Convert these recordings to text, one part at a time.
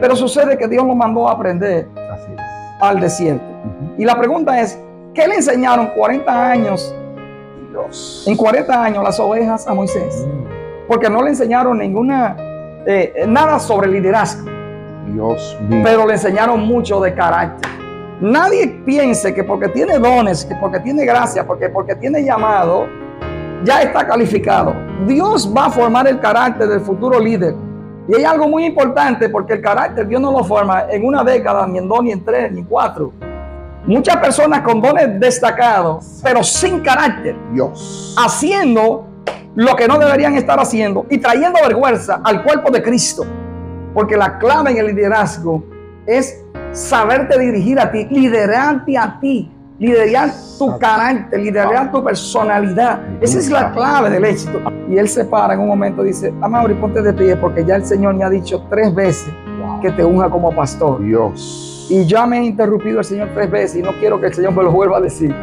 Pero sucede que Dios lo mandó a aprender al desierto. Y la pregunta es, ¿qué le enseñaron 40 años? En 40 años las ovejas a Moisés. Porque no le enseñaron nada sobre liderazgo. Dios mío. Pero le enseñaron mucho de carácter. Nadie piense que porque tiene dones, que porque tiene gracia, porque tiene llamado, ya está calificado. Dios va a formar el carácter del futuro líder. Y hay algo muy importante, porque el carácter Dios no lo forma en una década, ni en 2, ni en 3, ni en 4. Muchas personas con dones destacados, pero sin carácter, Dios, haciendo lo que no deberían estar haciendo y trayendo vergüenza al cuerpo de Cristo. Porque la clave en el liderazgo es saberte dirigir a ti, liderarte a ti, liderar tu carácter, liderar tu personalidad. Esa es la clave del éxito. Y él se para en un momento y dice: Amaury, ponte de pie, porque ya el Señor me ha dicho 3 veces que te unja como pastor. Dios. Y ya me ha interrumpido el Señor 3 veces y no quiero que el Señor me lo vuelva a decir.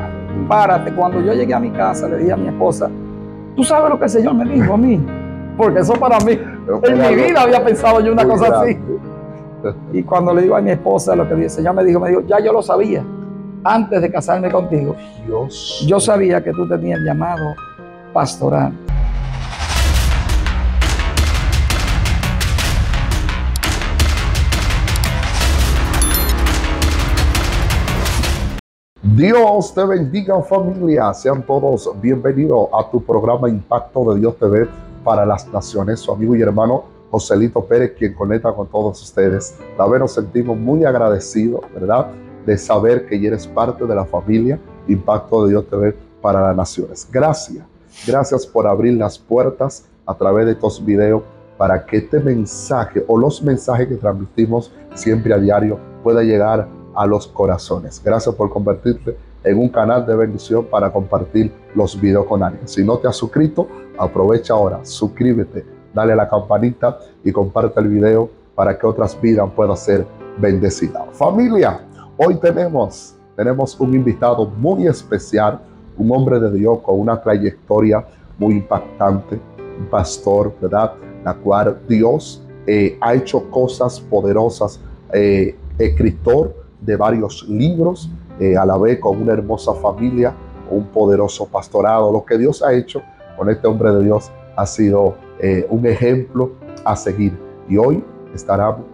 Párate. Cuando yo llegué a mi casa, le dije a mi esposa: ¿tú sabes lo que el Señor me dijo a mí? Porque eso para mí, en mi vida había pensado yo una cosa así. Y cuando le digo a mi esposa lo que el Señor me dijo, ya yo lo sabía. Antes de casarme contigo, Dios, yo sabía que tú tenías llamado pastoral. Dios te bendiga, familia. Sean todos bienvenidos a tu programa Impacto de Dios TV para las Naciones. Su amigo y hermano Joselito Pérez, quien conecta con todos ustedes. La vez nos sentimos muy agradecidos, ¿verdad?, de saber que ya eres parte de la familia Impacto de Dios TV para las Naciones. Gracias. Gracias por abrir las puertas a través de estos videos para que este mensaje o los mensajes que transmitimos siempre a diario pueda llegar a los corazones. Gracias por convertirte en un canal de bendición para compartir los videos con alguien. Si no te has suscrito, aprovecha ahora, suscríbete, dale a la campanita y comparte el video para que otras vidas puedan ser bendecidas. Familia, hoy tenemos un invitado muy especial, un hombre de Dios con una trayectoria muy impactante, un pastor, ¿verdad?, la cual Dios ha hecho cosas poderosas, escritor de varios libros, a la vez con una hermosa familia, un poderoso pastorado. Lo que Dios ha hecho con este hombre de Dios ha sido un ejemplo a seguir. Y hoy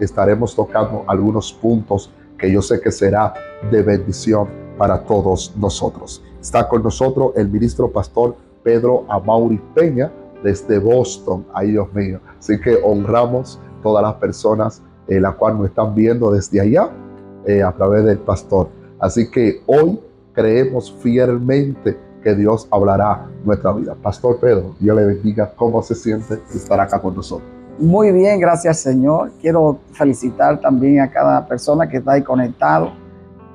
estaremos tocando algunos puntos que yo sé que será de bendición para todos nosotros. Está con nosotros el ministro pastor Pedro Amaury Peña desde Boston. Ay, Dios mío. Así que honramos todas las personas las cuales nos están viendo desde allá a través del pastor. Así que hoy creemos fielmente que Dios hablará nuestra vida. Pastor Pedro, Dios le bendiga. ¿Cómo se siente estar acá con nosotros? Muy bien, gracias, Señor. Quiero felicitar también a cada persona que está ahí conectado,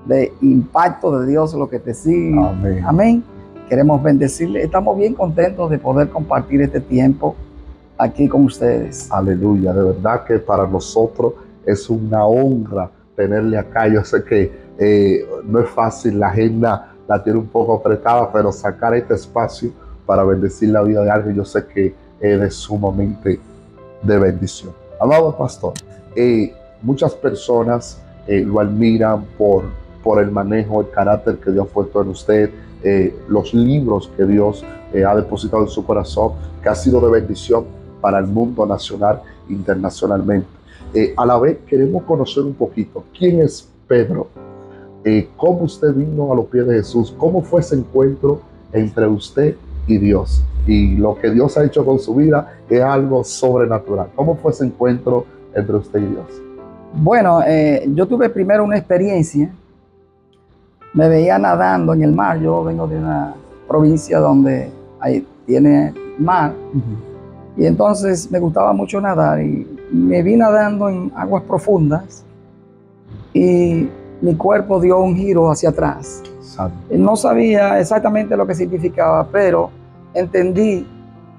de Impacto de Dios, lo que te sigue. Amén. Amén. Queremos bendecirle. Estamos bien contentos de poder compartir este tiempo aquí con ustedes. Aleluya. De verdad que para nosotros es una honra tenerle acá. Yo sé que no es fácil, la agenda la tiene un poco apretada, pero sacar este espacio para bendecir la vida de alguien, yo sé que es de sumamente de bendición. Amado pastor, muchas personas lo admiran por el manejo, el carácter que Dios ha puesto en usted, los libros que Dios ha depositado en su corazón, que ha sido de bendición para el mundo nacional e internacionalmente. A la vez queremos conocer un poquito quién es Pedro, cómo usted vino a los pies de Jesús, cómo fue ese encuentro entre usted y Dios, y lo que Dios ha hecho con su vida es algo sobrenatural. ¿Cómo fue ese encuentro entre usted y Dios? Bueno, yo tuve primero una experiencia. Me veía nadando en el mar. Yo vengo de una provincia donde tiene mar. Y entonces me gustaba mucho nadar y me vi nadando en aguas profundas y mi cuerpo dio un giro hacia atrás. No sabía exactamente lo que significaba, pero entendí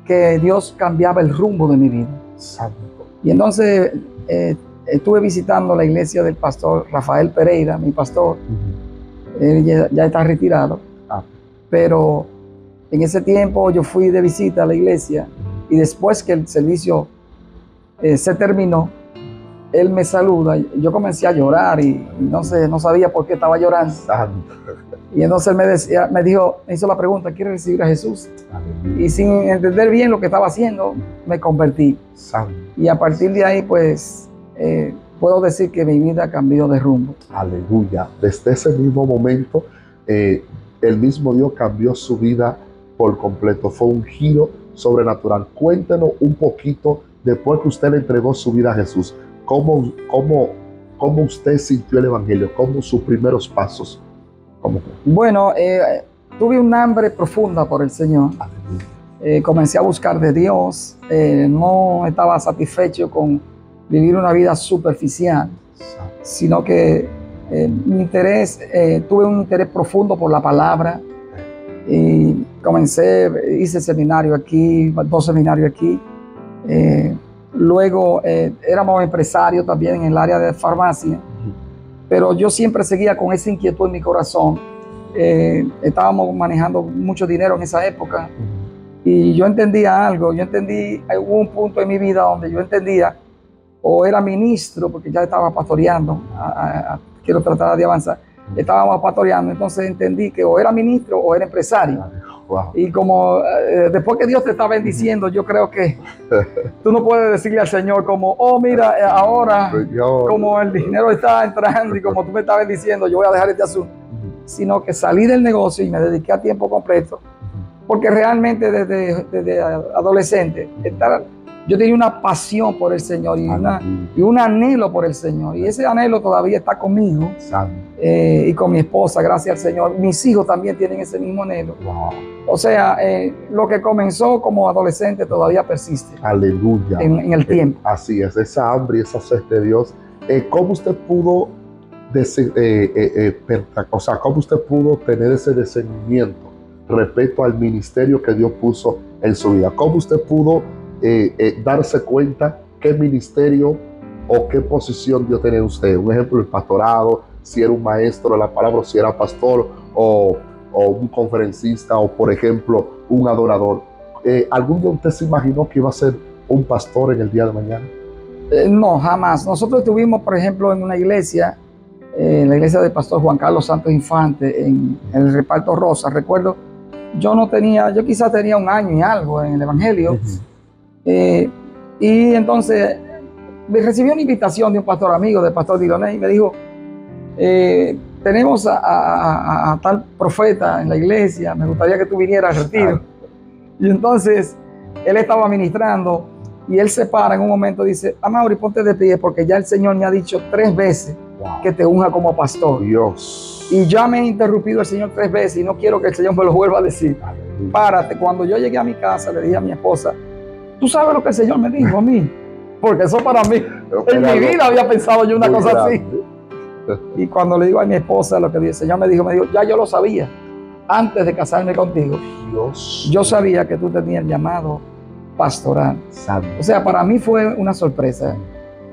que Dios cambiaba el rumbo de mi vida. Y entonces estuve visitando la iglesia del pastor Rafael Pereira, mi pastor. Él ya está retirado, pero en ese tiempo yo fui de visita a la iglesia y después que el servicio se terminó, él me saluda, yo comencé a llorar y entonces no sabía por qué estaba llorando. Santo. Y entonces él me dijo, me hizo la pregunta, ¿quieres recibir a Jesús? Aleluya. Y sin entender bien lo que estaba haciendo, me convertí. Santo. Y a partir de ahí, pues, puedo decir que mi vida cambió de rumbo. Aleluya. Desde ese mismo momento, el mismo Dios cambió su vida por completo. Fue un giro sobrenatural. Cuéntenos un poquito, después que usted le entregó su vida a Jesús, ¿cómo usted sintió el Evangelio? ¿Cómo sus primeros pasos? ¿Cómo fue? Bueno, tuve un hambre profunda por el Señor. Comencé a buscar de Dios. No estaba satisfecho con vivir una vida superficial, sino que mi interés, tuve un interés profundo por la palabra. Y hice seminario aquí, 2 seminarios aquí. Luego éramos empresarios también en el área de farmacia, pero yo siempre seguía con esa inquietud en mi corazón. Estábamos manejando mucho dinero en esa época y yo entendía algo, hubo un punto en mi vida donde yo entendía, o era ministro, porque ya estaba pastoreando, quiero tratar de avanzar, estábamos pastoreando, entonces entendí que o era ministro o era empresario. Wow. Y como después que Dios te está bendiciendo, yo creo que tú no puedes decirle al Señor como, oh mira, ahora como el dinero está entrando y como tú me estás bendiciendo, yo voy a dejar este asunto. Sino que salí del negocio y me dediqué a tiempo completo, porque realmente desde adolescente yo tenía una pasión por el Señor y un anhelo por el Señor, y ese anhelo todavía está conmigo y con mi esposa, gracias al Señor. Mis hijos también tienen ese mismo anhelo. Wow. O sea, lo que comenzó como adolescente todavía persiste. Aleluya. En el tiempo. Así es, esa hambre y esa sed de Dios. ¿Cómo usted pudo cómo usted pudo tener ese discernimiento respecto al ministerio que Dios puso en su vida? ¿Cómo usted pudo darse cuenta qué ministerio o qué posición Dios tenía en usted? Un ejemplo, el pastorado, si era un maestro de la palabra, si era pastor o un conferencista, o por ejemplo un adorador. ¿Algún día usted se imaginó que iba a ser un pastor en el día de mañana? No, jamás. Nosotros estuvimos, por ejemplo, en una iglesia, en la iglesia del pastor Juan Carlos Santos Infante, en el reparto Rosa. Recuerdo, yo quizás tenía 1 año y algo en el evangelio. Y entonces me recibí una invitación de un pastor amigo, del pastor Diloné, y me dijo, tenemos a tal profeta en la iglesia, me gustaría que tú vinieras al retiro. Y entonces él estaba ministrando y él se para en un momento y dice, Amaury, ponte de pie, porque ya el Señor me ha dicho 3 veces que te unja como pastor. Dios. Y ya me ha interrumpido el Señor 3 veces y no quiero que el Señor me lo vuelva a decir. Aleluya. Párate. Cuando yo llegué a mi casa, le dije a mi esposa, ¿tú sabes lo que el Señor me dijo a mí? Porque eso para mí, en mi vida había pensado yo una cosa así. Y cuando le digo a mi esposa lo que el Señor me dijo, ya yo lo sabía. Antes de casarme contigo, Dios. yo sabía que tú tenías el llamado pastoral. Santo. O sea, para mí fue una sorpresa.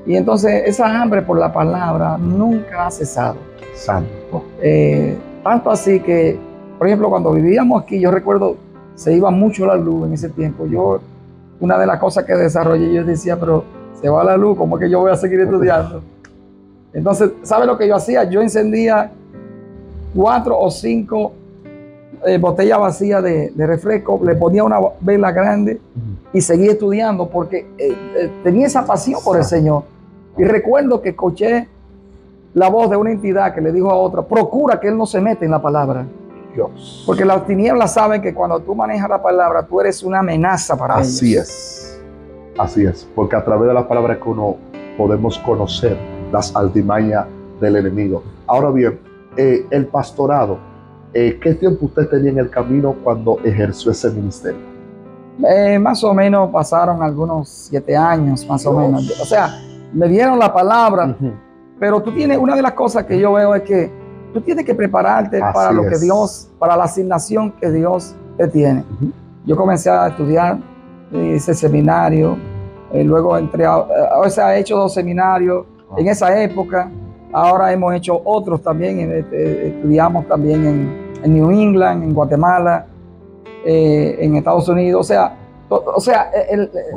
Y entonces esa hambre por la palabra nunca ha cesado. Santo. Tanto así que, por ejemplo, cuando vivíamos aquí, yo recuerdo, se iba mucho la luz en ese tiempo. Una de las cosas que desarrollé, yo decía, pero se va la luz, ¿cómo es que yo voy a seguir estudiando? Entonces, ¿sabe lo que yo hacía? Yo encendía 4 o 5 botellas vacías de refresco, le ponía una vela grande y seguía estudiando porque tenía esa pasión por el Señor. Y recuerdo que escuché la voz de una entidad que le dijo a otra, procura que él no se mete en la palabra. Dios. Porque las tinieblas saben que cuando tú manejas la palabra, tú eres una amenaza para ellos. Así es. Así es. Porque a través de la palabra que uno podemos conocer las altimañas del enemigo. Ahora bien, el pastorado, ¿qué tiempo usted tenía en el camino cuando ejerció ese ministerio? Más o menos pasaron algunos 7 años, más o menos. O sea, me dieron la palabra, pero tú tienes, una de las cosas que yo veo es que tú tienes que prepararte para lo que Dios, para la asignación que Dios te tiene. Yo comencé a estudiar, hice seminario, luego entré he hecho 2 seminarios en esa época. Ahora hemos hecho otros también, estudiamos también en New England, en Guatemala, en Estados Unidos. O sea, O sea,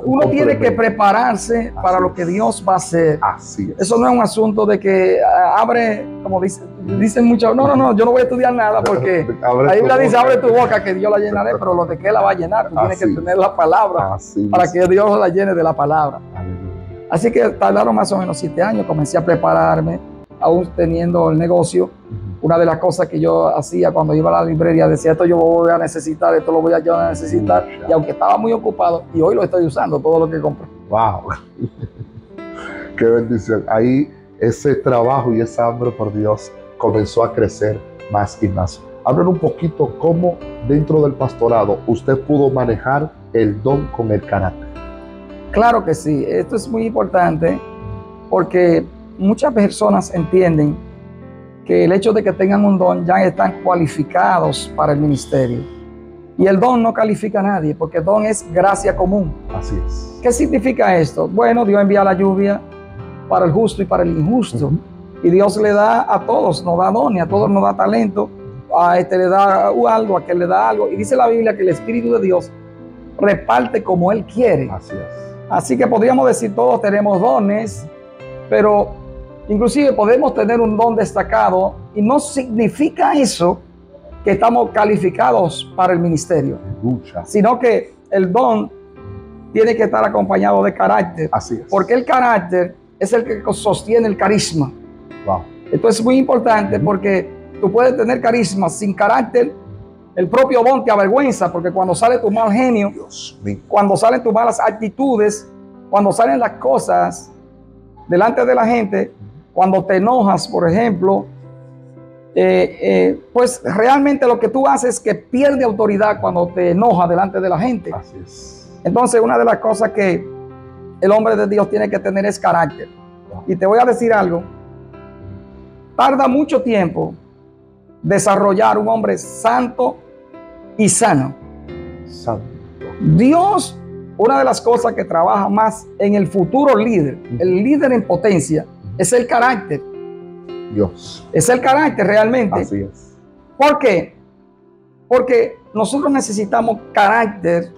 uno tiene que prepararse para lo que Dios va a hacer. Así es. Eso no es un asunto de que abre, como dicen muchos, no, yo no voy a estudiar nada porque la Biblia dice, abre tu boca que Dios la llenaré, pero lo de que la va a llenar, tú tienes que tener la palabra para que Dios la llene de la palabra. Así que tardaron más o menos 7 años, comencé a prepararme, aún teniendo el negocio. Una de las cosas que yo hacía cuando iba a la librería, decía, esto yo voy a necesitar, esto lo voy a yo a necesitar. Y aunque estaba muy ocupado, y hoy lo estoy usando, todo lo que compré. ¡Wow! ¡Qué bendición! Ahí ese trabajo y esa hambre por Dios comenzó a crecer más y más. Hablen un poquito cómo dentro del pastorado usted pudo manejar el don con el carácter. Claro que sí. Esto es muy importante porque muchas personas entienden que el hecho de que tengan un don ya están cualificados para el ministerio. Y el don no califica a nadie, porque el don es gracia común. Así es. ¿Qué significa esto? Bueno, Dios envía la lluvia para el justo y para el injusto. Y Dios le da a todos, nos da dones, a todos nos da talento. A este le da algo, a aquel le da algo. Y dice la Biblia que el Espíritu de Dios reparte como Él quiere. Así es. Así que podríamos decir todos tenemos dones, pero inclusive podemos tener un don destacado y no significa eso que estamos calificados para el ministerio, sino que el don tiene que estar acompañado de carácter. Así es. Porque el carácter es el que sostiene el carisma. Wow. Esto es muy importante porque tú puedes tener carisma sin carácter. El propio don te avergüenza porque cuando sale tu mal genio, cuando salen tus malas actitudes, cuando salen las cosas delante de la gente, cuando te enojas, por ejemplo, pues realmente lo que tú haces es que pierde autoridad cuando te enojas delante de la gente. Así es. Entonces, una de las cosas que el hombre de Dios tiene que tener es carácter. Y te voy a decir algo. Tarda mucho tiempo desarrollar un hombre santo y sano. Santo. Dios, una de las cosas que trabaja más en el futuro líder, el líder en potencia, es el carácter. Dios. Es el carácter realmente. Así es. ¿Por qué? Porque nosotros necesitamos carácter,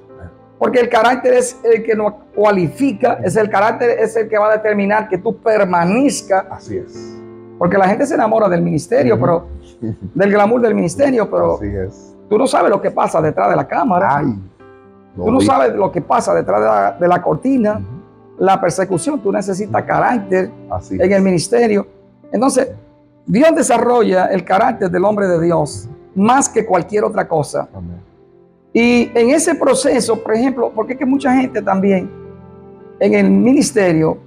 porque el carácter es el que nos cualifica, es el carácter es el que va a determinar que tú permanezcas. Así es. Porque la gente se enamora del ministerio, pero del glamour del ministerio, pero así es. Tú no sabes lo que pasa detrás de la cámara. Ay, tú no sabes lo que pasa detrás de la cortina, la persecución. Tú necesitas carácter en el ministerio. Entonces, Dios desarrolla el carácter del hombre de Dios más que cualquier otra cosa. Amén. Y en ese proceso, por ejemplo, porque es que mucha gente también en el ministerio,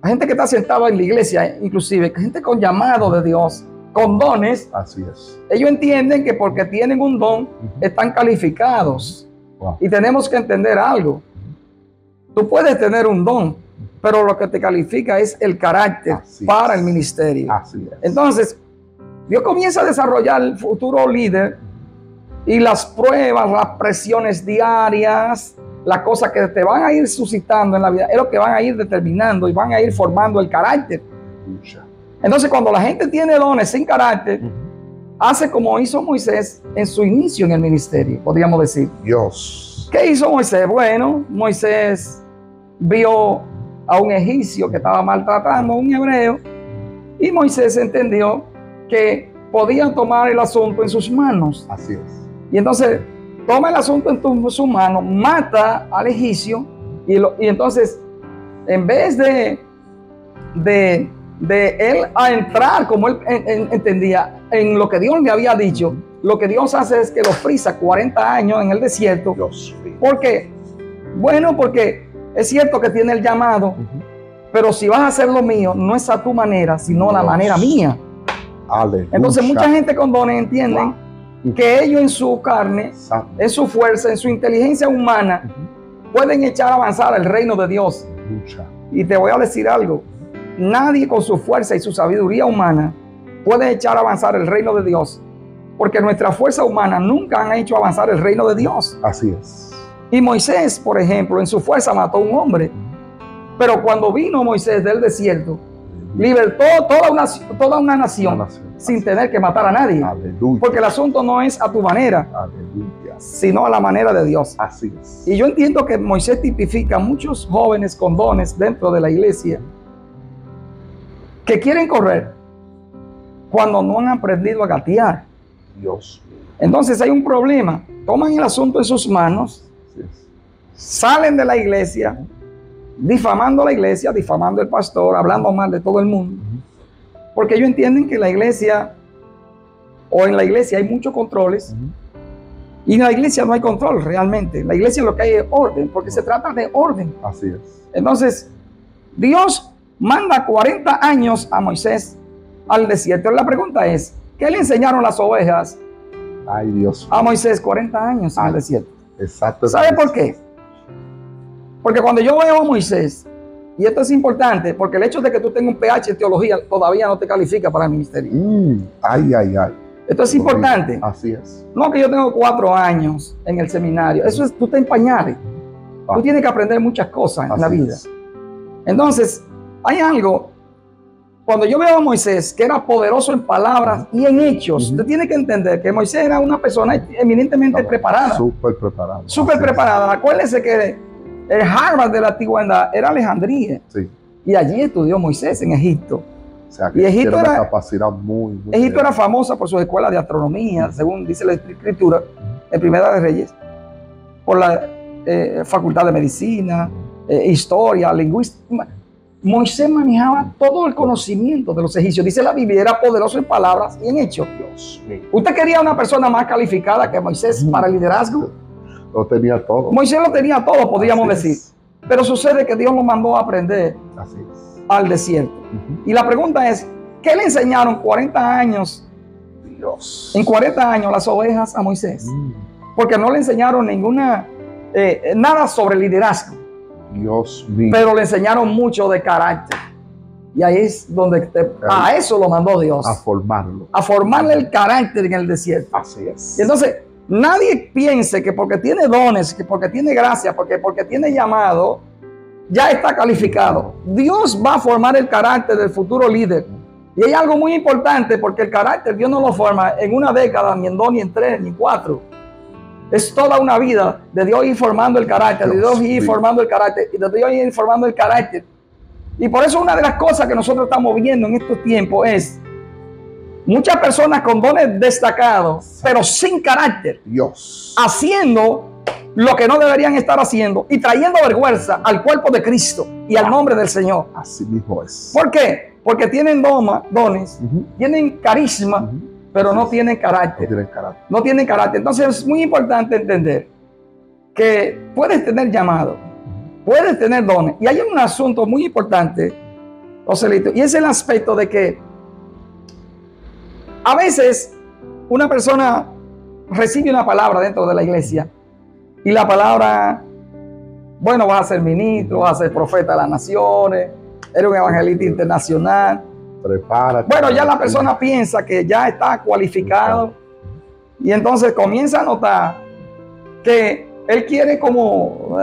gente que está sentada en la iglesia, inclusive, gente con llamado de Dios, con dones, así es. Ellos entienden que porque tienen un don, están calificados. Wow. Y tenemos que entender algo. Tú puedes tener un don, pero lo que te califica es el carácter para el ministerio. Así es. Entonces, Dios comienza a desarrollar el futuro líder y las pruebas, las presiones diarias, las cosas que te van a ir suscitando en la vida, es lo que van a ir determinando y van a ir formando el carácter. Entonces, cuando la gente tiene dones sin carácter, hace como hizo Moisés en su inicio en el ministerio, podríamos decir. Dios. ¿Qué hizo Moisés? Bueno, Moisés vio a un egipcio que estaba maltratando a un hebreo y Moisés entendió que podía tomar el asunto en sus manos. Así es. Y entonces toma el asunto en sus manos, mata al egipcio y entonces en vez de él a entrar como él entendía en lo que Dios le había dicho, lo que Dios hace es que lo frisa 40 años en el desierto. Dios mío. ¿Por qué? Bueno, porque es cierto que tiene el llamado, pero si vas a hacer lo mío, no es a tu manera, sino a la manera mía. Aleluya. Entonces mucha gente con dones entienden que ellos en su carne, en su fuerza, en su inteligencia humana, pueden echar a avanzar el reino de Dios. Y te voy a decir algo. Nadie con su fuerza y su sabiduría humana puede echar a avanzar el reino de Dios, porque nuestra fuerza humana nunca han hecho avanzar el reino de Dios. Así es. Y Moisés, por ejemplo, en su fuerza mató a un hombre, pero cuando vino Moisés del desierto, libertó toda una nación sin tener que matar a nadie. Aleluya. Porque el asunto no es a tu manera, Aleluya. sino a la manera de Dios. Así es. Y yo entiendo que Moisés tipifica a muchos jóvenes con dones dentro de la iglesia que quieren correr cuando no han aprendido a gatear. Dios mío. Entonces hay un problema. Toman el asunto en sus manos, Así es. salen de la iglesia, difamando la iglesia, difamando al pastor, hablando mal de todo el mundo. Porque ellos entienden que la iglesia, o en la iglesia hay muchos controles, y en la iglesia no hay control realmente. En la iglesia lo que hay es orden, porque se trata de orden. Así es. Entonces, Dios manda 40 años a Moisés al desierto. La pregunta es, ¿qué le enseñaron las ovejas Ay, Dios a mío. Moisés 40 años en el desierto? Exacto. ¿Sabe por qué? Porque cuando yo veo a Moisés, y esto es importante, porque el hecho de que tú tengas un PH en teología todavía no te califica para el ministerio. Ay, ay, ay. Esto es importante. Así es. No que yo tengo 4 años en el seminario. Eso es, tú te empañales. Tú tienes que aprender muchas cosas en la vida. Entonces, hay algo. Cuando yo veo a Moisés, que era poderoso en palabras y en hechos, usted tiene que entender que Moisés era una persona eminentemente preparada. Súper preparada. Súper preparada. Acuérdense que el Harvard de la antigüedad era Alejandría. Sí. Y allí estudió Moisés en Egipto. O sea, que Y Egipto tiene una era- capacidad muy Egipto era famosa por sus escuelas de astronomía, según dice la escritura, en Primera de Reyes, por la facultad de medicina, historia, lingüística. Moisés manejaba todo el conocimiento de los egipcios. Dice la Biblia, era poderoso en palabras y en hechos. Dios mío. ¿Usted quería una persona más calificada que Moisés para el liderazgo? Lo tenía todo. Moisés lo tenía todo, podríamos Así decir. es. Pero sucede que Dios lo mandó a aprender Así es. al desierto. Y la pregunta es, ¿qué le enseñaron 40 años, Dios. en 40 años las ovejas a Moisés? Porque no le enseñaron nada sobre liderazgo, Dios mío. pero le enseñaron mucho de carácter. Y ahí es donde a eso lo mandó Dios, A formarlo. a formarle el carácter en el desierto. Así es. Y entonces, nadie piense que porque tiene dones, que porque tiene gracia, porque tiene llamado, ya está calificado. Dios va a formar el carácter del futuro líder. Y hay algo muy importante, porque el carácter Dios no lo forma en una década, ni en 2, ni en 3, ni en 4. Es toda una vida de Dios ir formando el carácter, de Dios ir formando el carácter, y de Dios ir formando el carácter. Y por eso una de las cosas que nosotros estamos viendo en estos tiempos es muchas personas con dones destacados, pero sin carácter, Dios. haciendo lo que no deberían estar haciendo y trayendo vergüenza al cuerpo de Cristo y al nombre del Señor. Así mismo es. ¿Por qué? Porque tienen dones, tienen carisma, pero no tienen No carácter. tienen carácter. No tienen carácter. Entonces es muy importante entender que puedes tener llamado, puedes tener dones. Y hay un asunto muy importante, Joselito, y es el aspecto de que a veces una persona recibe una palabra dentro de la iglesia y la palabra, bueno, vas a ser ministro, vas a ser profeta de las naciones, eres un evangelista internacional. Prepárate. Bueno, ya la persona piensa que ya está cualificado y entonces comienza a notar que él quiere como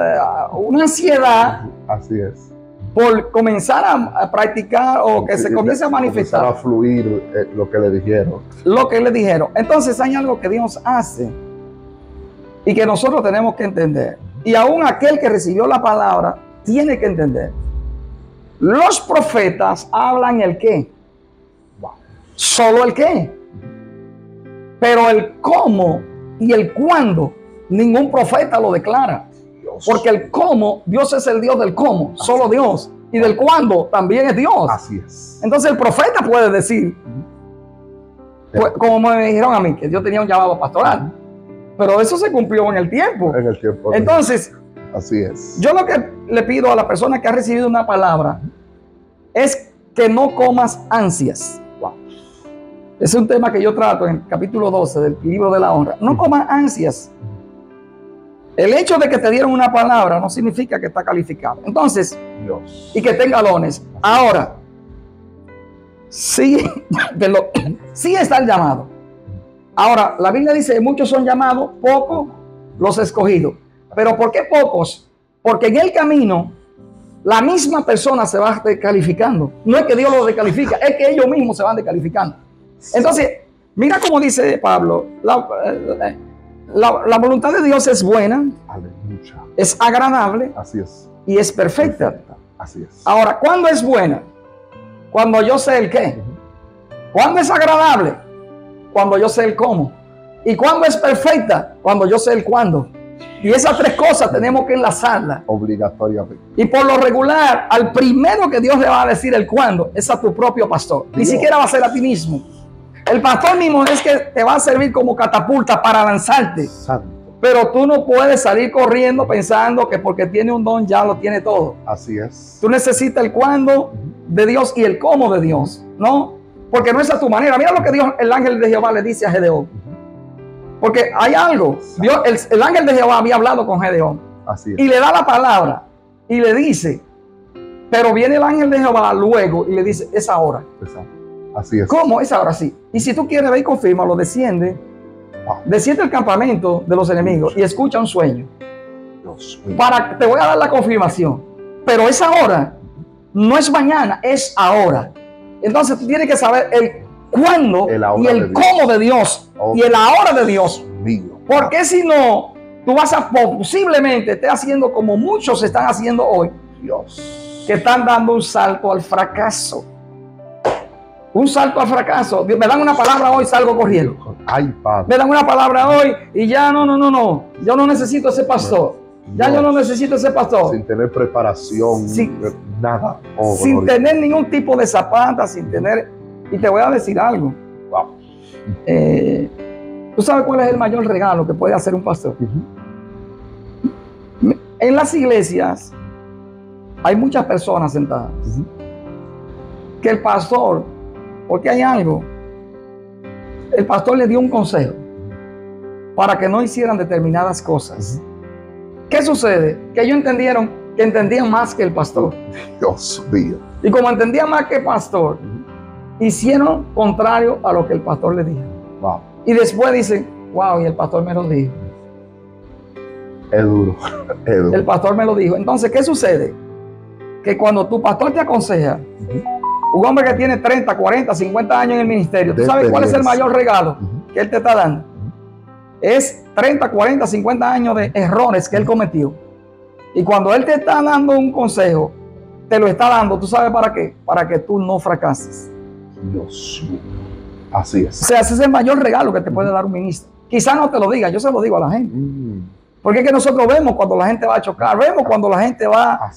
una ansiedad Así es. por comenzar a practicar o que se comience a manifestar Comenzar a fluir lo que le dijeron. lo que le dijeron. Entonces hay algo que Dios hace y que nosotros tenemos que entender. Y aún aquel que recibió la palabra tiene que entender. Los profetas hablan el qué. Solo el qué. Pero el cómo y el cuándo, ningún profeta lo declara. Dios. Porque el cómo, Dios es el Dios del cómo, solo Dios. Y del cuándo también es Dios. Así es. Entonces el profeta puede decir, pues, como me dijeron a mí, que Dios tenía un llamado pastoral. Pero eso se cumplió en el tiempo. En el tiempo. Entonces, así es. yo lo que le pido a la persona que ha recibido una palabra es que no comas ansias. Es un tema que yo trato en el capítulo 12 del libro de la honra. No comas ansias. El hecho de que te dieron una palabra no significa que está calificado. Entonces, Dios. y que tenga dones. Ahora, sí, sí está el llamado. Ahora, la Biblia dice, muchos son llamados, pocos los escogidos. ¿Pero por qué pocos? Porque en el camino, la misma persona se va descalificando. No es que Dios los descalifica, es que ellos mismos se van descalificando. Entonces, mira cómo dice Pablo, La voluntad de Dios es buena, Aleluya. es agradable Así es. y es perfecta. Así es. Ahora, ¿cuándo es buena? Cuando yo sé el qué. ¿Cuándo es agradable? Cuando yo sé el cómo. ¿Y cuándo es perfecta? Cuando yo sé el cuándo. Y esas tres cosas tenemos que enlazarlas. Obligatoriamente. Y por lo regular, al primero que Dios le va a decir el cuándo es a tu propio pastor. Ni Dios. siquiera va a ser a ti mismo. El pastor mismo es que te va a servir como catapulta para lanzarte. Santo. Pero tú no puedes salir corriendo pensando que porque tiene un don ya lo tiene todo. Así es. Tú necesitas el cuándo de Dios y el cómo de Dios, ¿no? Porque no es a tu manera. Mira lo que Dios, el ángel de Jehová le dice a Gedeón. Porque hay algo. Dios, el ángel de Jehová había hablado con Gedeón. Así es. Y le da la palabra. Y le dice. Pero viene el ángel de Jehová luego y le dice, es ahora. Así es. ¿Cómo? Es ahora sí. Y si tú quieres ver y confirmarlo, desciende. Desciende el campamento de los enemigos y escucha un sueño. Dios mío. Te voy a dar la confirmación. Pero es ahora. No es mañana, es ahora. Entonces tú tienes que saber el cuándo y el cómo de Dios y el ahora de Dios. Mío. Porque si no, tú vas a posiblemente estar haciendo como muchos están haciendo hoy. Dios. Que están dando un salto al fracaso. Un salto al fracaso. Me dan una palabra hoy, salgo corriendo. Ay, Padre. Me dan una palabra hoy y ya no. Yo no necesito ese pastor. Ya yo no necesito ese pastor. Sin tener preparación, nada. Oh, sin tener ningún tipo de zapata, sin tener... Y te voy a decir algo. Wow. ¿Tú sabes cuál es el mayor regalo que puede hacer un pastor? En las iglesias hay muchas personas sentadas. Que el pastor, porque hay algo, el pastor le dio un consejo para que no hicieran determinadas cosas. ¿Qué sucede? Que ellos entendían más que el pastor. Dios mío. Y como entendían más que el pastor, hicieron contrario a lo que el pastor le dijo. Wow. Y después dicen, wow, y el pastor me lo dijo. Es duro. Es duro. El pastor me lo dijo. Entonces, ¿qué sucede? Que cuando tu pastor te aconseja, un hombre que tiene 30, 40, 50 años en el ministerio, ¿tú sabes cuál es el mayor regalo que él te está dando? Es 30, 40, 50 años de errores que él cometió. Y cuando él te está dando un consejo, te lo está dando, ¿tú sabes para qué? Para que tú no fracases. Dios mío. Así es. O sea, ese es el mayor regalo que te puede dar un ministro. Quizás no te lo diga, yo se lo digo a la gente. Porque es que nosotros vemos cuando la gente va a chocar, vemos cuando la gente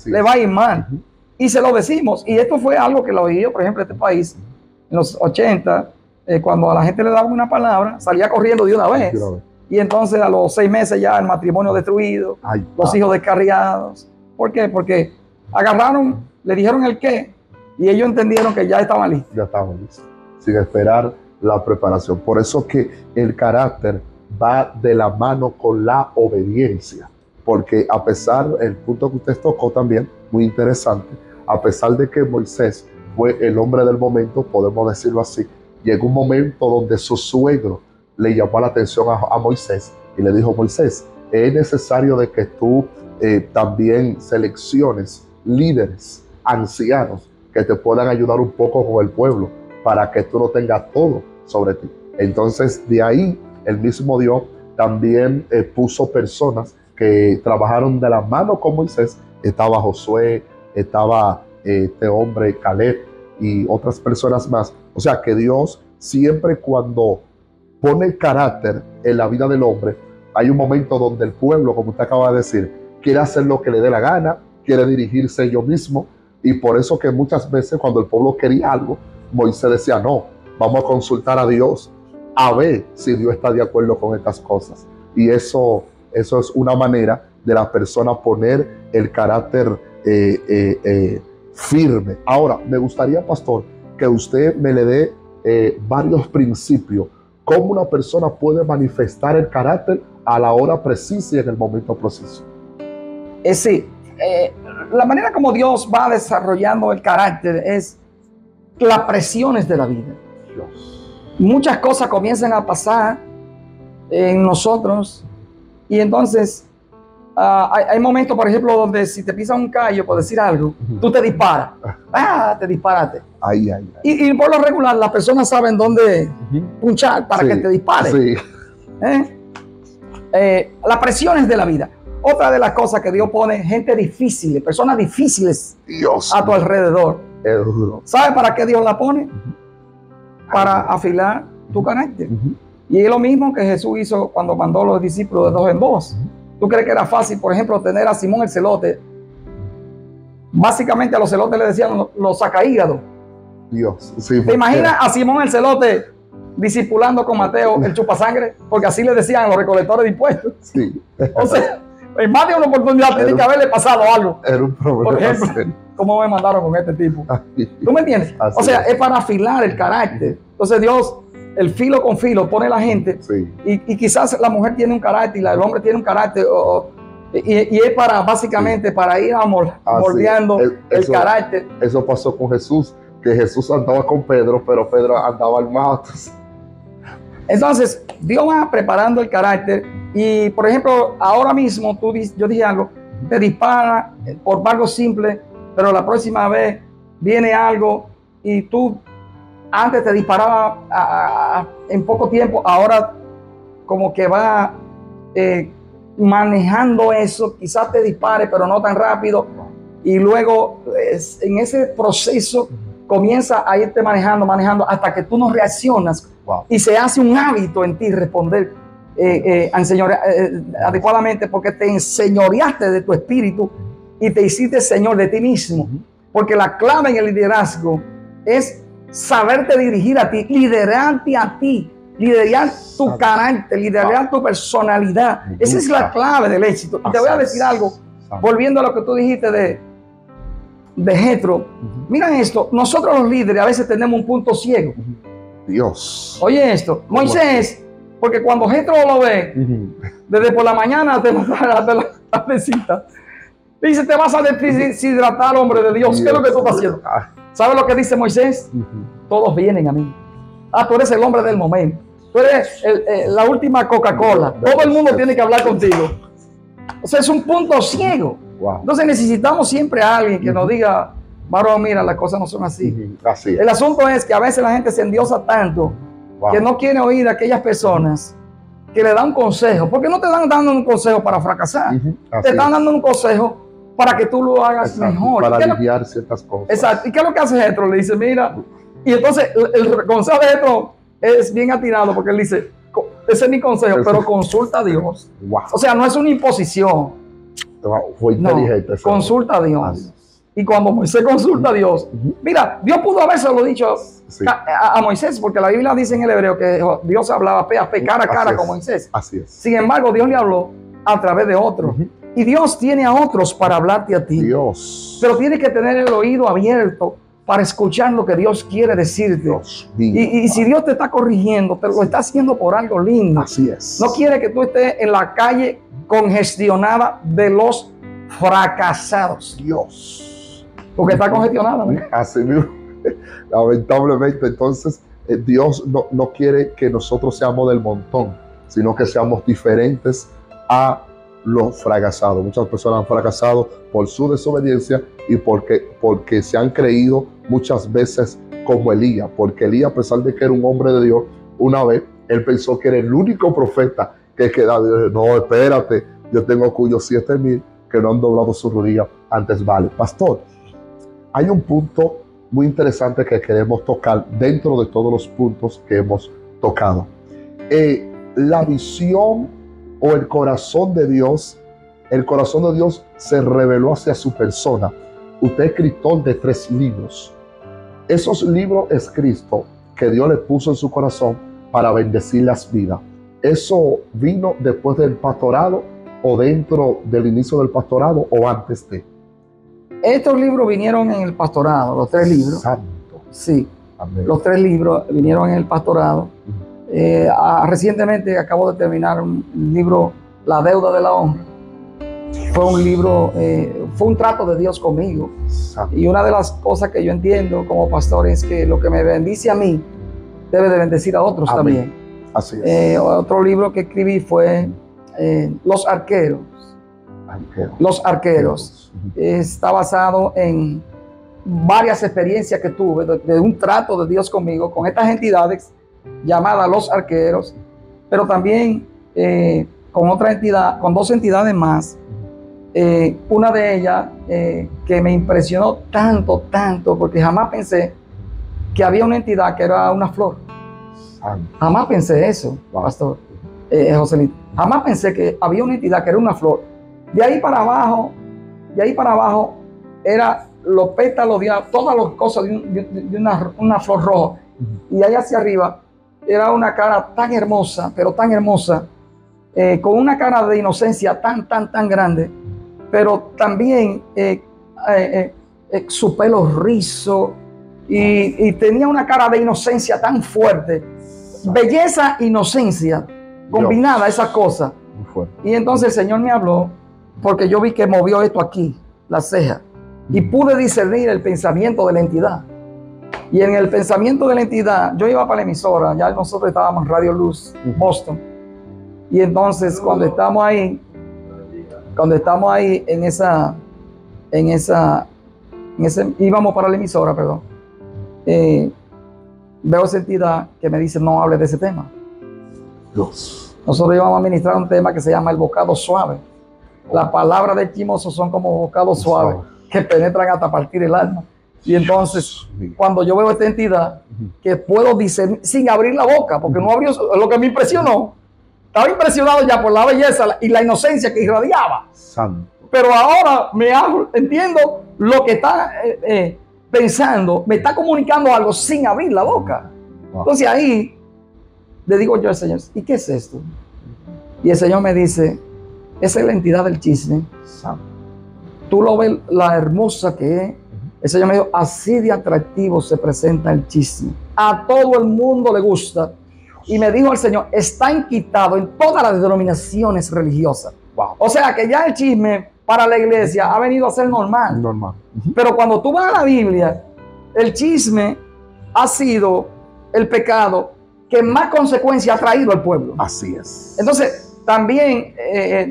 le va a ir mal. Y se lo decimos. Y esto fue algo que lo vivió, por ejemplo, este país, en los 80, cuando a la gente le daban una palabra, salía corriendo de una vez. Y entonces a los 6 meses ya el matrimonio destruido, los hijos descarriados. ¿Por qué? Porque agarraron, le dijeron el qué, y ellos entendieron que ya estaban listos. Ya estaban listos, sin esperar la preparación. Por eso que el carácter va de la mano con la obediencia. Porque a pesar, el punto que usted tocó también, muy interesante, a pesar de que Moisés fue el hombre del momento, podemos decirlo así, llegó un momento donde su suegro le llamó la atención a Moisés y le dijo, Moisés, es necesario de que tú también selecciones líderes, ancianos, que te puedan ayudar un poco con el pueblo, para que tú no tengas todo sobre ti. Entonces, de ahí, el mismo Dios también puso personas que trabajaron de la mano con Moisés. Estaba Josué, estaba este hombre Caleb y otras personas más. O sea, que Dios siempre cuando pone carácter en la vida del hombre, hay un momento donde el pueblo, como usted acaba de decir, quiere hacer lo que le dé la gana, quiere dirigirse ellos mismos, y por eso que muchas veces cuando el pueblo quería algo, Moisés decía, no, vamos a consultar a Dios, a ver si Dios está de acuerdo con estas cosas. Y eso es una manera de la persona poner el carácter firme. Ahora, me gustaría, pastor, que usted me le dé varios principios cómo una persona puede manifestar el carácter a la hora precisa y en el momento preciso. Sí, la manera como Dios va desarrollando el carácter es las presiones de la vida. Dios. Muchas cosas comienzan a pasar en nosotros y entonces hay momentos, por ejemplo, donde si te pisa un callo por decir algo, tú te disparas. Te disparaste. Y por lo regular las personas saben dónde punchar para que te dispares. Sí. las presiones de la vida. Otra de las cosas que Dios pone, gente difícil, personas difíciles Dios a tu alrededor. es duro. ¿Sabes para qué Dios la pone? Para afilar tu carácter. Y es lo mismo que Jesús hizo cuando mandó a los discípulos de dos en dos. ¿Tú crees que era fácil, por ejemplo, tener a Simón el celote? Básicamente a los celotes le decían los sacahígados. Dios. Sí, ¿Te imaginas a Simón el celote discipulando con Mateo el chupasangre? Porque así le decían a los recolectores de impuestos. Sí. O sea, en más de una oportunidad tiene que haberle pasado algo. Era un problema. Por ejemplo, ¿cómo me mandaron con este tipo? ¿Tú me entiendes? Así o sea, es. es para afilar el carácter. Entonces Dios, el filo con filo, pone a la gente. Sí. Y quizás la mujer tiene un carácter y el hombre tiene un carácter. Y es para, básicamente, para ir moldeando el carácter. Eso pasó con Jesús, que Jesús andaba con Pedro, pero Pedro andaba armado. Entonces, Dios va preparando el carácter. Y, por ejemplo, ahora mismo, yo dije algo, te dispara por algo simple, pero la próxima vez viene algo y tú antes te disparaba en poco tiempo, ahora como que va manejando eso, quizás te dispare, pero no tan rápido, y luego en ese proceso comienza a irte manejando hasta que tú no reaccionas. Wow. Y se hace un hábito en ti responder adecuadamente, porque te enseñoreaste de tu espíritu y te hiciste señor de ti mismo. Porque la clave en el liderazgo es saberte dirigir a ti, liderarte a ti, liderar tu carácter, liderar tu personalidad. Esa es la clave del éxito. Y te voy a decir algo, volviendo a lo que tú dijiste de Jetro. Mira esto, nosotros los líderes a veces tenemos un punto ciego. Dios. Oye esto, Moisés, porque cuando Jetro lo ve, desde por la mañana hasta la tardecita, dice, te vas a deshidratar, hombre de Dios. ¿Qué es lo que tú estás haciendo? ¿Sabes lo que dice Moisés? Todos vienen a mí. Tú eres el hombre del momento. Tú eres la última Coca-Cola. Todo el mundo tiene que hablar contigo. O sea, es un punto ciego. Wow. Entonces necesitamos siempre a alguien que nos diga, varón, mira, las cosas no son así. Así es. El asunto es que a veces la gente se endiosa tanto que no quiere oír a aquellas personas que le dan un consejo. Porque no te dan dando un consejo para fracasar. Te están dando un consejo para que tú lo hagas mejor. Para aliviar ciertas cosas. Exacto. ¿Y qué es lo que hace Jetro? Le dice, mira, y entonces el consejo de Jetro es bien atinado porque él dice, ese es mi consejo, pero consulta a Dios. Wow. O sea, no es una imposición. Fue inteligente. No, consulta a Dios. Y cuando Moisés consulta a Dios, mira, Dios pudo habérselo dicho a Moisés, porque la Biblia dice en el hebreo que Dios hablaba cara a cara con Moisés. Así es. Sin embargo, Dios le habló a través de otros. Y Dios tiene a otros para hablarte a ti. Dios. Pero tienes que tener el oído abierto para escuchar lo que Dios quiere decirte. Dios mío. Y si Dios te está corrigiendo, te lo está haciendo por algo lindo. Así es. No quiere que tú estés en la calle congestionada de los fracasados. Dios. Porque está congestionada, ¿no? Así mismo. Lamentablemente, entonces, Dios no quiere que nosotros seamos del montón, sino que seamos diferentes a los fracasados. Muchas personas han fracasado por su desobediencia y porque se han creído muchas veces como Elías. Porque Elías, a pesar de que era un hombre de Dios, una vez él pensó que era el único profeta que quedaba. Dios, no, espérate, yo tengo cuyos 7,000 que no han doblado su rodilla antes vale. Pastor, hay un punto muy interesante que queremos tocar dentro de todos los puntos que hemos tocado. La visión o el corazón de Dios se reveló hacia su persona. Usted es escritor de 3 libros. Esos libros escritos que Dios le puso en su corazón para bendecir las vidas. ¿Eso vino después del pastorado o dentro del inicio del pastorado o antes de? Estos libros vinieron en el pastorado, los 3 libros. Santo. Sí, Amén. los 3 libros vinieron en el pastorado. Recientemente acabo de terminar un libro, La deuda de la honra. Fue un libro, fue un trato de Dios conmigo. Santo. Y una de las cosas que yo entiendo como pastor es que lo que me bendice a mí debe de bendecir a otros. Amén. También. Así es. Otro libro que escribí fue Los Arqueros. Los Arqueros. Está basado en varias experiencias que tuve de un trato de Dios conmigo, con estas entidades llamadas Los Arqueros, pero también con otra entidad, con dos entidades más. Una de ellas que me impresionó tanto, porque jamás pensé que había una entidad que era una flor. Jamás pensé eso, pastor Joselito. Jamás pensé que había una entidad que era una flor. De ahí para abajo, era los pétalos, todas las cosas de una flor roja. Y ahí hacia arriba era una cara tan hermosa, pero tan hermosa, con una cara de inocencia tan grande, pero también su pelo rizo y tenía una cara de inocencia tan fuerte. Belleza, inocencia, combinada esas cosas. Y entonces el Señor me habló, porque yo vi que movió esto aquí, la ceja, y pude discernir el pensamiento de la entidad. Y en el pensamiento de la entidad, yo iba para la emisora, ya nosotros estábamos en Radio Luz, Boston. Y entonces cuando estamos ahí íbamos para la emisora, perdón, veo esa entidad que me dice, no hable de ese tema. Nosotros íbamos a ministrar un tema que se llama el bocado suave. Las palabras del chismoso son como bocados suaves que penetran hasta partir el alma. Y entonces, cuando yo veo esta entidad, que puedo discernir sin abrir la boca, porque no abrió, lo que me impresionó, estaba impresionado ya por la belleza y la inocencia que irradiaba. Santo. Pero ahora entiendo lo que está pensando, me está comunicando algo sin abrir la boca. Entonces ahí le digo yo al Señor, ¿y qué es esto? Y el Señor me dice, esa es la entidad del chisme. Tú lo ves, la hermosa que es. El Señor me dijo, así de atractivo se presenta el chisme. A todo el mundo le gusta. Y me dijo el Señor, está enquistado en todas las denominaciones religiosas. O sea que ya el chisme para la iglesia ha venido a ser normal. Pero cuando tú vas a la Biblia, el chisme ha sido el pecado que más consecuencia ha traído al pueblo. Así es. Entonces, también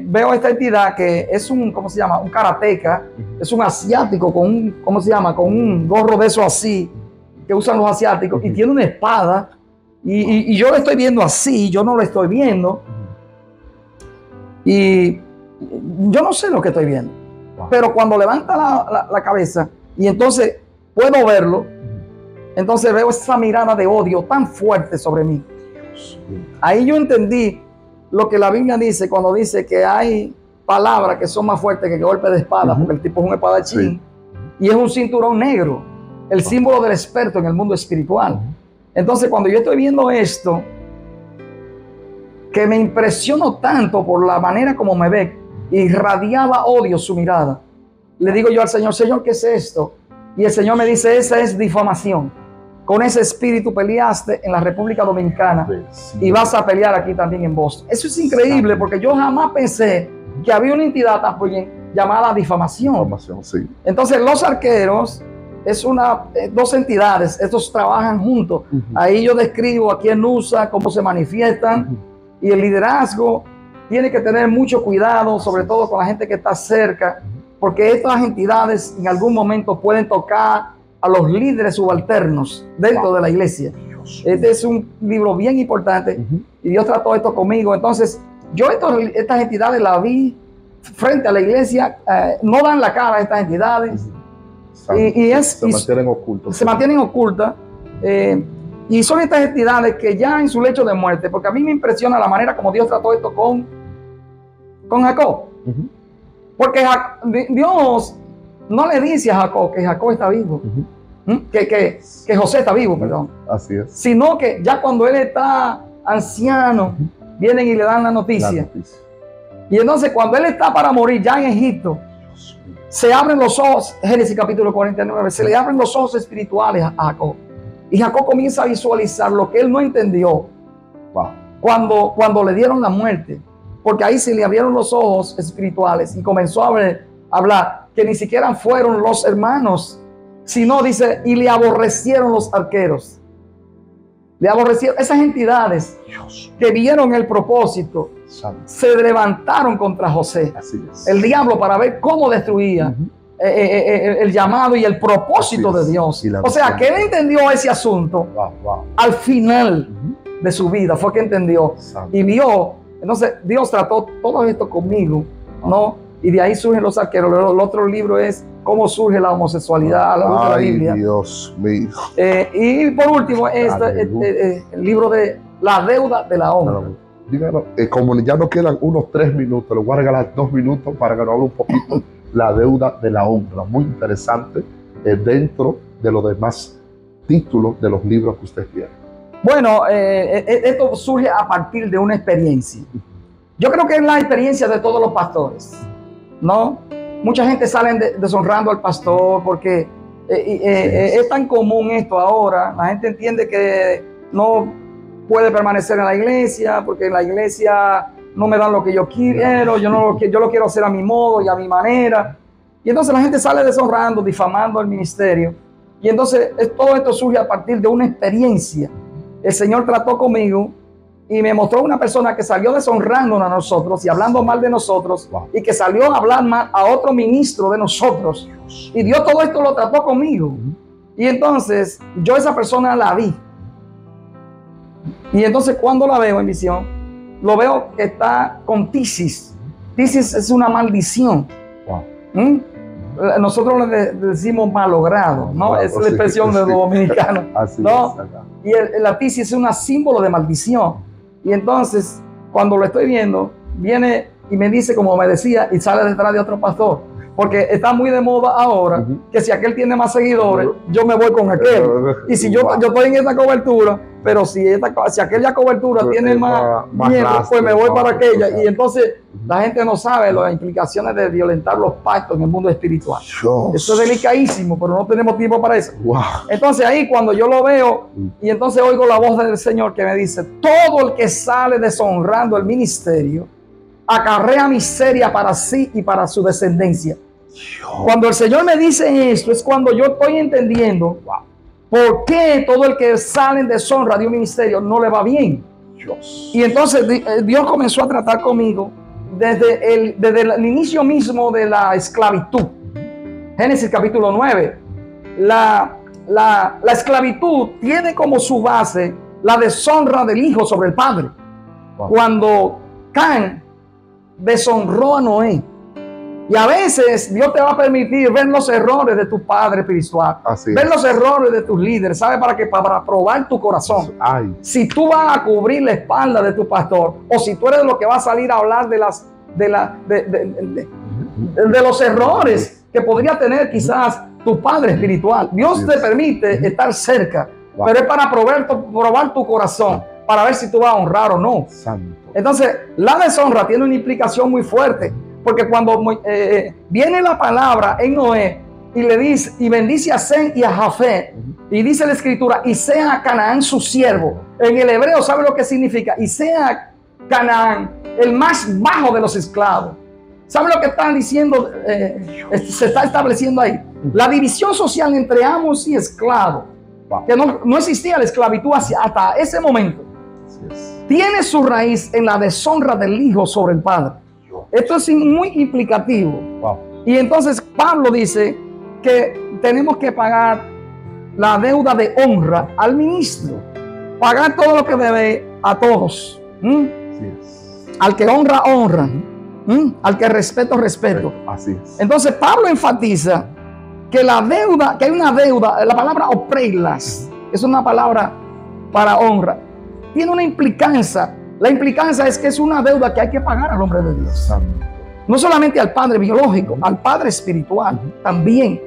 veo esta entidad que es un, ¿cómo se llama? Un karateca, es un asiático con un, ¿cómo se llama? Con un gorro de eso así, que usan los asiáticos, y tiene una espada, y yo lo estoy viendo así, yo no lo estoy viendo, y yo no sé lo que estoy viendo, pero cuando levanta la cabeza, y entonces puedo verlo, entonces veo esa mirada de odio tan fuerte sobre mí. Ahí yo entendí lo que la Biblia dice cuando dice que hay palabras que son más fuertes que golpes de espada, porque el tipo es un espadachín, y es un cinturón negro, el símbolo del experto en el mundo espiritual. Entonces cuando yo estoy viendo esto, que me impresionó tanto por la manera como me ve, irradiaba odio su mirada, le digo yo al Señor, Señor, ¿qué es esto? Y el Señor me dice, esa es difamación. Con ese espíritu peleaste en la República Dominicana y vas a pelear aquí también en Boston. Eso es increíble porque yo jamás pensé que había una entidad también llamada difamación. Entonces los arqueros es dos entidades, estos trabajan juntos. Ahí yo describo a quién usa, cómo se manifiestan, y el liderazgo tiene que tener mucho cuidado, sobre todo con la gente que está cerca, porque estas entidades en algún momento pueden tocar a los líderes subalternos dentro de la iglesia. Este es un libro bien importante y Dios trató esto conmigo. Entonces yo estas entidades las vi frente a la iglesia, no dan la cara a estas entidades se mantienen ocultas. Se mantienen ocultas y son estas entidades que ya en su lecho de muerte, porque a mí me impresiona la manera como Dios trató esto con Jacob. Porque Dios no le dice a Jacob que Jacob está vivo, que José está vivo, perdón. Así es. Sino que ya cuando él está anciano, vienen y le dan la noticia. Y entonces cuando él está para morir ya en Egipto, se abren los ojos, Génesis capítulo 49, se le abren los ojos espirituales a Jacob. Y Jacob comienza a visualizar lo que él no entendió cuando le dieron la muerte. Porque ahí se le abrieron los ojos espirituales y comenzó a hablar que ni siquiera fueron los hermanos, sino dice, y le aborrecieron los arqueros. Le aborrecieron esas entidades que vieron el propósito, se levantaron contra José. El diablo para ver cómo destruía el llamado y el propósito de Dios. O sea, que él entendió ese asunto al final de su vida, fue que entendió y vio Entonces, Dios trató todo esto conmigo, ¿no? Y de ahí surgen los arqueros. El otro libro es Cómo surge la homosexualidad a la luz de la Biblia. Dios mío. Y por último, el libro de La deuda de la honra. Díganos, como ya nos quedan unos 3 minutos, les voy a regalar 2 minutos para que nos hable un poquito la deuda de la honra. Muy interesante dentro de los demás títulos de los libros que usted tiene. Bueno, esto surge a partir de una experiencia. Yo creo que es la experiencia de todos los pastores, ¿no? Mucha gente sale deshonrando al pastor porque es tan común esto ahora. La gente entiende que no puede permanecer en la iglesia porque en la iglesia no me dan lo que yo quiero, yo lo quiero hacer a mi modo y a mi manera. Y entonces la gente sale deshonrando, difamando el ministerio. Y entonces todo esto surge a partir de una experiencia. El Señor trató conmigo y me mostró una persona que salió deshonrándonos a nosotros y hablando mal de nosotros, y que salió a hablar mal a otro ministro de nosotros. Y Dios todo esto lo trató conmigo. Y entonces yo esa persona la vi. Y entonces cuando la veo en visión, lo veo que está con tisis. Tisis es una maldición. Nosotros le decimos malogrado, ¿no? Es la expresión de los dominicanos, ¿no? Y la tisis es un símbolo de maldición. Y entonces, cuando lo estoy viendo, viene y me dice, como me decía, y sale detrás de otro pastor. Porque está muy de moda ahora que si aquel tiene más seguidores, yo me voy con aquel. Y si yo estoy en esta cobertura, pero si aquella cobertura tiene más miembros, pues me voy para aquella. Y entonces la gente no sabe las implicaciones de violentar los pactos en el mundo espiritual. Eso es delicadísimo, pero no tenemos tiempo para eso. Entonces ahí cuando yo lo veo y entonces oigo la voz del Señor que me dice, todo el que sale deshonrando el ministerio acarrea miseria para sí y para su descendencia. Cuando el Señor me dice esto, es cuando yo estoy entendiendo por qué todo el que sale en deshonra de un ministerio no le va bien. Y entonces Dios comenzó a tratar conmigo desde el inicio mismo de la esclavitud. Génesis capítulo 9. La esclavitud tiene como su base la deshonra del hijo sobre el padre. Cuando Can deshonró a Noé. Y a veces Dios te va a permitir ver los errores de tu padre espiritual, ver los errores de tus líderes. ¿Sabe para qué? Para probar tu corazón. Si tú vas a cubrir la espalda de tu pastor, o si tú eres lo que va a salir a hablar de los errores que podría tener quizás tu padre espiritual. Dios te permite estar cerca, pero es para probar tu corazón, para ver si tú vas a honrar o no. Entonces, la deshonra tiene una implicación muy fuerte. Porque cuando viene la palabra en Noé y le dice, y bendice a Sem y a Jafet, y dice la escritura, y sea Canaán su siervo. En el hebreo, ¿sabe lo que significa? Y sea Canaán el más bajo de los esclavos. ¿Sabe lo que están diciendo? Se está estableciendo ahí. La división social entre amos y esclavos, que no existía la esclavitud hasta ese momento, tiene su raíz en la deshonra del hijo sobre el padre. Esto es muy implicativo. Y entonces Pablo dice que tenemos que pagar la deuda de honra al ministro. Pagar todo lo que debe a todos. Al que honra, honra. Al que respeto, respeto. Así es. Entonces Pablo enfatiza que la deuda, que hay una deuda, la palabra opreilas, es una palabra para honra. Tiene una implicancia. La implicancia es que es una deuda que hay que pagar al hombre de Dios. No solamente al padre biológico, al padre espiritual también.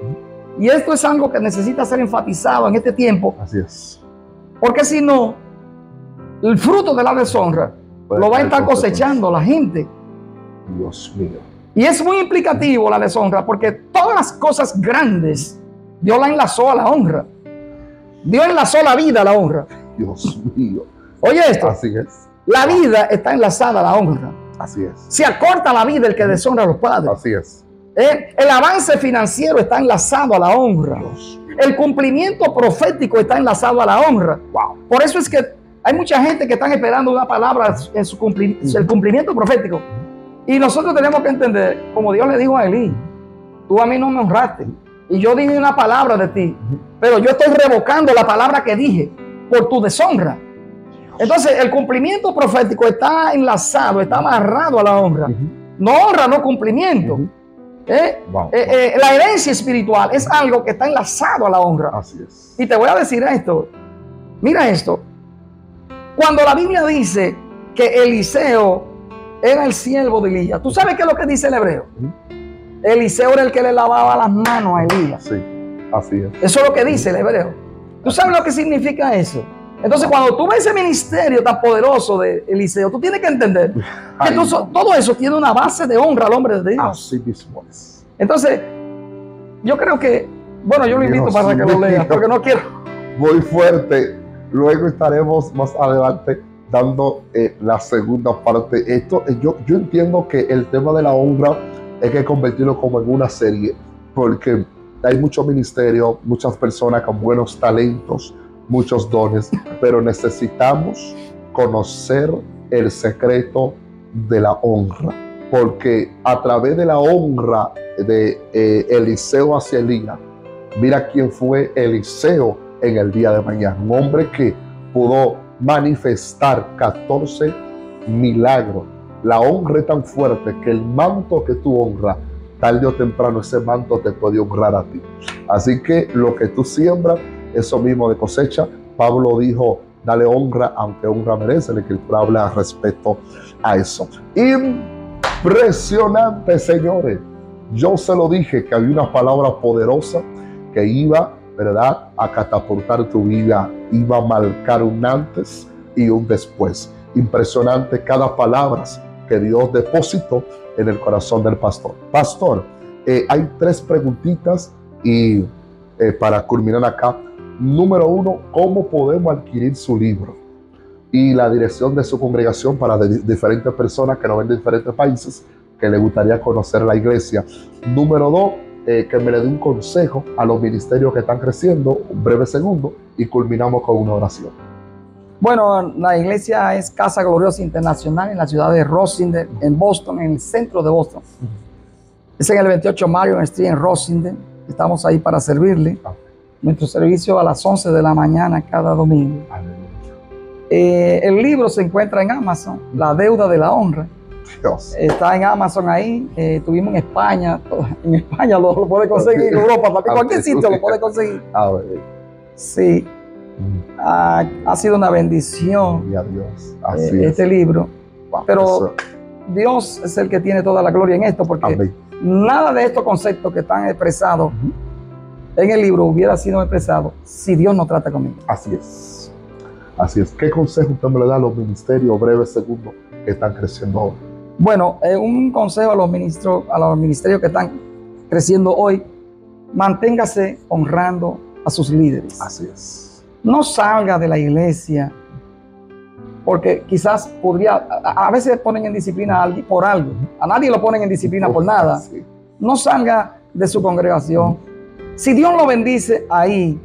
Y esto es algo que necesita ser enfatizado en este tiempo. Así es. Porque si no, el fruto de la deshonra lo va a estar cosechando la gente. Dios mío. Y es muy implicativo la deshonra, porque todas las cosas grandes Dios la enlazó a la honra. Dios enlazó la vida a la honra. Dios mío. Oye esto. Así es. La vida está enlazada a la honra. Así es. Se acorta la vida el que deshonra a los padres. Así es. El avance financiero está enlazado a la honra. El cumplimiento profético está enlazado a la honra. Por eso es que hay mucha gente que están esperando una palabra en el cumplimiento profético. Y nosotros tenemos que entender, como Dios le dijo a Elí, tú a mí no me honraste. Y yo dije una palabra de ti, pero yo estoy revocando la palabra que dije por tu deshonra. Entonces, el cumplimiento profético está enlazado, está amarrado a la honra. No honra, no cumplimiento. La herencia espiritual es algo que está enlazado a la honra. Así es. Y te voy a decir esto. Mira esto. Cuando la Biblia dice que Eliseo era el siervo de Elías, ¿tú sabes qué es lo que dice el hebreo? Eliseo era el que le lavaba las manos a Elías. Sí, así es. Eso es lo que dice el hebreo. ¿Tú sabes lo que significa eso? Entonces, cuando tú ves ese ministerio tan poderoso de Eliseo, tú tienes que entender que todo eso tiene una base de honra al hombre de Dios. Así mismo es. Entonces, yo creo que, bueno, yo lo invito para que lo leas, porque no quiero. Muy fuerte. Luego estaremos más adelante dando la segunda parte. Yo entiendo que el tema de la honra hay que convertirlo como en una serie, porque hay mucho ministerio, muchas personas con buenos talentos, muchos dones, pero necesitamos conocer el secreto de la honra, porque a través de la honra de Eliseo hacia Elías, mira quién fue Eliseo en el día de mañana, un hombre que pudo manifestar 14 milagros. La honra es tan fuerte que el manto que tú honras, tarde o temprano ese manto te puede honrar a ti. Así que lo que tú siembras, eso mismo de cosecha. Pablo dijo, dale honra, aunque honra merece. La Escritura habla respecto a eso. Impresionante, señores. Yo se lo dije que había una palabra poderosa que iba, ¿verdad?, a catapultar tu vida, iba a marcar un antes y un después. Impresionante cada palabra que Dios depositó en el corazón del pastor. Pastor, hay 3 preguntitas y para culminar acá. Número 1, ¿cómo podemos adquirir su libro? Y la dirección de su congregación para diferentes personas que nos ven de diferentes países que les gustaría conocer la iglesia. Número 2, que me le dé un consejo a los ministerios que están creciendo, un breve segundo, y culminamos con una oración. Bueno, la iglesia es Casa Gloriosa Internacional en la ciudad de Rosendale, en Boston, en el centro de Boston. Es en el 28 Marion Street en Rosendale. Estamos ahí para servirle. Nuestro servicio a las 11 de la mañana cada domingo. El libro se encuentra en Amazon, La Deuda de la Honra. Dios. Está en Amazon ahí. Estuvimos en España. En España lo puede conseguir, en Europa, para cualquier sitio lo puede conseguir. Sí. Ha sido una bendición Dios. este libro. Pero Dios es el que tiene toda la gloria en esto, porque nada de estos conceptos que están expresados en el libro hubiera sido expresado si Dios no trata conmigo. Así es. Así es. ¿Qué consejo usted me le da a los ministerios, breve segundo, que están creciendo ahora? Bueno, un consejo a los ministerios que están creciendo hoy: manténgase honrando a sus líderes. Así es. No salga de la iglesia, porque quizás a veces ponen en disciplina a alguien por algo. A nadie lo ponen en disciplina por nada. Sí. No salga de su congregación. Si Dios lo bendice ahí,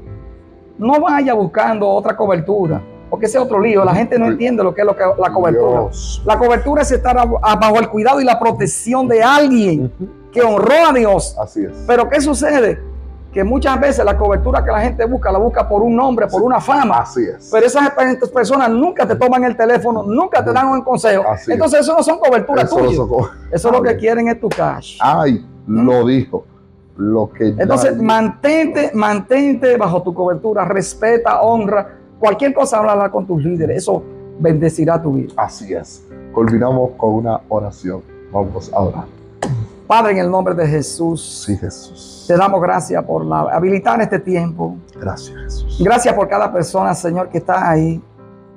no vaya buscando otra cobertura, porque ese es otro lío. La gente no entiende lo que es la cobertura. Dios. La cobertura es estar bajo el cuidado y la protección de alguien que honró a Dios. Así es. Pero ¿qué sucede? Que muchas veces la cobertura que la gente busca, la busca por un nombre, por una fama. Así es. Pero esas personas nunca te toman el teléfono, nunca te dan un consejo. Así Entonces eso no son coberturas tuyas. Eso lo que Amén. quieren es tu cash. Ay, lo dijo. Lo que Entonces mantente bajo tu cobertura, respeta, honra. Cualquier cosa, habla con tus líderes. Eso bendecirá tu vida. Así es. Culminamos con una oración. Vamos a orar. Padre, en el nombre de Jesús, Sí, Jesús. te damos gracias por habilitar este tiempo. Gracias, Jesús. Gracias por cada persona, Señor, que está ahí.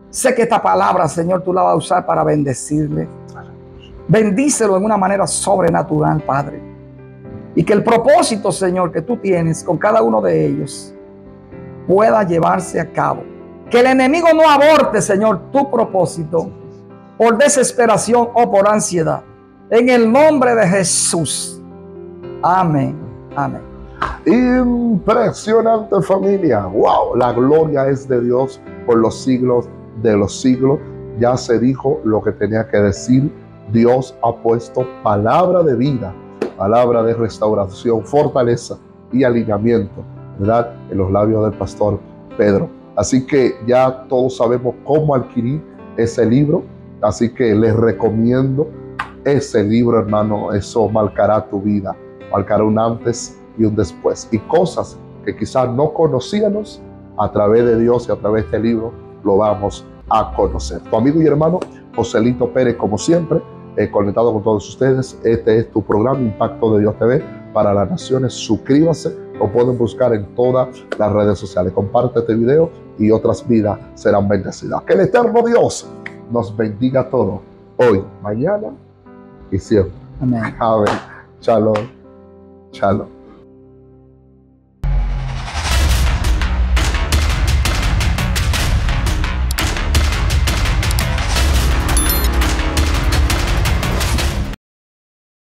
Sé que esta palabra, Señor, tú la vas a usar para bendecirle. Bendícelo en una manera sobrenatural, Padre. Y que el propósito, Señor, que tú tienes con cada uno de ellos pueda llevarse a cabo. Que el enemigo no aborte, Señor, tu propósito por desesperación o por ansiedad. En el nombre de Jesús. Amén. Amén. Impresionante, familia. Wow, la gloria es de Dios por los siglos de los siglos. Ya se dijo lo que tenía que decir. Dios ha puesto palabra de vida, palabra de restauración, fortaleza y alineamiento, ¿verdad?, en los labios del pastor Pedro. Así que ya todos sabemos cómo adquirir ese libro. Así que les recomiendo ese libro, hermano. Eso marcará tu vida, marcará un antes y un después. Y cosas que quizás no conocíamos, a través de Dios y a través de este libro lo vamos a conocer. Tu amigo y hermano Joselito Pérez, como siempre, conectado con todos ustedes. Este es tu programa Impacto de Dios TV para las Naciones. Suscríbase, lo pueden buscar en todas las redes sociales. Comparte este video y otras vidas serán bendecidas. Que el eterno Dios nos bendiga a todos, hoy, mañana y siempre. Amén. Amén. Shalom. Shalom.